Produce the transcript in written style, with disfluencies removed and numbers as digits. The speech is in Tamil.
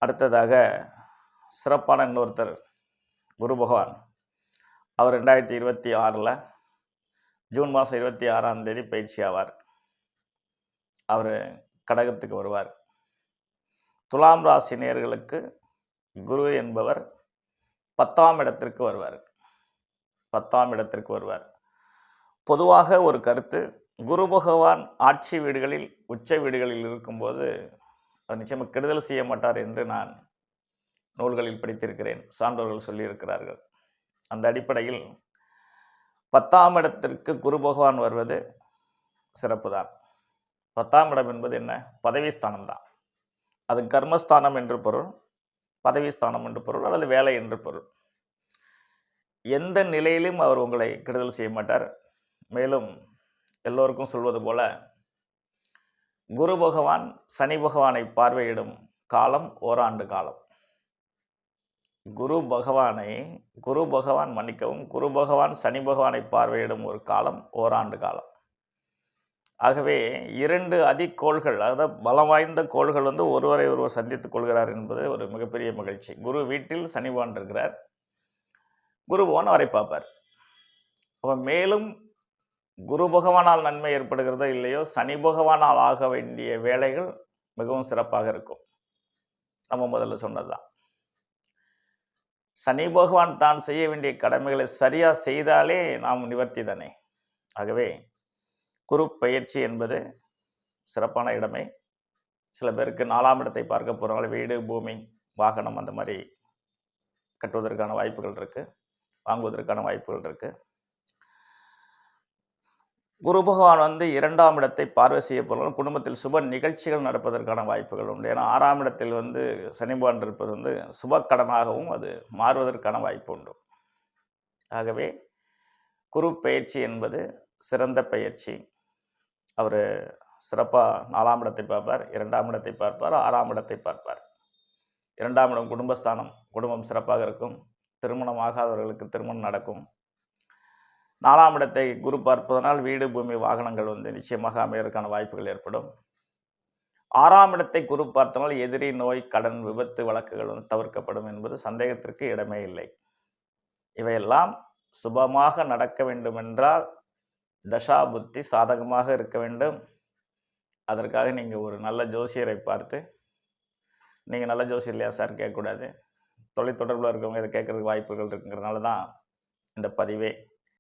அடுத்ததாக சிறப்பான இன்னொருத்தர் குரு பகவான். அவர் 2026 ஜூன் மாதம் 26ஆம் தேதி பயிற்சி ஆவார். அவர் கடகத்துக்கு வருவார். துலாம் ராசி நேயர்களுக்கு குரு என்பவர் 10ஆம் இடத்திற்கு வருவார். 10ஆம் இடத்திற்கு வருவார். பொதுவாக ஒரு கருத்து, குரு பகவான் ஆட்சி வீடுகளில் உச்ச வீடுகளில் இருக்கும்போது அவர் நிச்சயமாக கெடுதல் செய்ய மாட்டார் என்று நான் நூல்களில் படித்திருக்கிறேன், சான்றோர்கள் சொல்லியிருக்கிறார்கள். அந்த அடிப்படையில் 10ஆம் இடத்திற்கு குரு பகவான் வருவது சிறப்பு தான். 10ஆம் இடம் என்பது என்ன? பதவி ஸ்தானம் தான். அது கர்மஸ்தானம் என்று பொருள், பதவி ஸ்தானம் என்று பொருள், அல்லது வேலை என்று பொருள். எந்த நிலையிலும் அவர் உங்களை கெடுதல் செய்ய மாட்டார். மேலும் எல்லோருக்கும் சொல்வது போல, குரு பகவான் சனி பகவானை பார்வையிடும் காலம் ஓராண்டு காலம். குரு பகவான் சனி பகவானை பார்வையிடும் ஒரு காலம் ஓராண்டு காலம். ஆகவே 2 அதிகோள்கள், அதாவது பலம் வாய்ந்த கோள்கள் ஒருவரை ஒருவர் சந்தித்துக் கொள்கிறார் என்பது ஒரு மிகப்பெரிய மகிழ்ச்சி. குரு வீட்டில் சனி பகவான் இருக்கிறார், குரு பகவான் அவரை பார்ப்பார். அவன் மேலும் குரு பகவானால் நன்மை ஏற்படுகிறதோ இல்லையோ, சனி பகவானால் ஆக வேண்டிய வேலைகள் மிகவும் சிறப்பாக இருக்கும். நம்ம முதல்ல சொன்னதுதான். சனி பகவான் தான் செய்ய வேண்டிய கடமைகளை சரியா செய்தாலே நாம் நிவர்த்தி தானே. ஆகவே குரு பயிற்சி என்பது சிறப்பான இடமே. சில பேருக்கு 4ஆம் இடத்தை பார்க்க போகிறவங்க வீடு, பூமி, வாகனம் அந்த மாதிரி கட்டுவதற்கான வாய்ப்புகள் இருக்குது, வாங்குவதற்கான வாய்ப்புகள் இருக்குது. குரு பகவான் 2ஆம் இடத்தை பார்வை செய்ய போகிறவங்க குடும்பத்தில் சுப நிகழ்ச்சிகள் நடப்பதற்கான வாய்ப்புகள் உண்டு. ஏன்னா 6ஆம் இடத்தில் சனி பகவான் இருப்பது சுப கடனாகவும் அது மாறுவதற்கான வாய்ப்பு உண்டு. ஆகவே குரு பயிற்சி என்பது சிறந்த பயிற்சி. அவர் சிறப்பாக 4ஆம் இடத்தை பார்ப்பார், 2ஆம் இடத்தை பார்ப்பார், 6ஆம் இடத்தை பார்ப்பார். 2ஆம் இடம் குடும்பஸ்தானம், குடும்பம் சிறப்பாக இருக்கும். திருமணம் ஆகாதவர்களுக்கு திருமணம் நடக்கும். 4ஆம் இடத்தை குரு பார்ப்பதனால் வீடு, பூமி, வாகனங்கள் நிச்சயமாக அமைவதற்கான வாய்ப்புகள் ஏற்படும். 6ஆம் இடத்தை குரு பார்த்தனால் எதிரி, நோய், கடன், விபத்து வழக்குகள் தவிர்க்கப்படும் என்பது சந்தேகத்திற்கு இடமே இல்லை. இவையெல்லாம் சுபமாக நடக்க வேண்டுமென்றால் தசா புத்தி சாதகமாக இருக்க வேண்டும். அதற்காக நீங்கள் ஒரு நல்ல ஜோசியரை பார்த்து, நீங்கள் நல்ல ஜோசியர் இல்லையா சார் கேட்கக்கூடாது, தொலைத்தொடர்பில் இருக்கவங்க இதை கேட்குறதுக்கு வாய்ப்புகள் இருக்குங்கிறதுனால தான் இந்த பதிவே.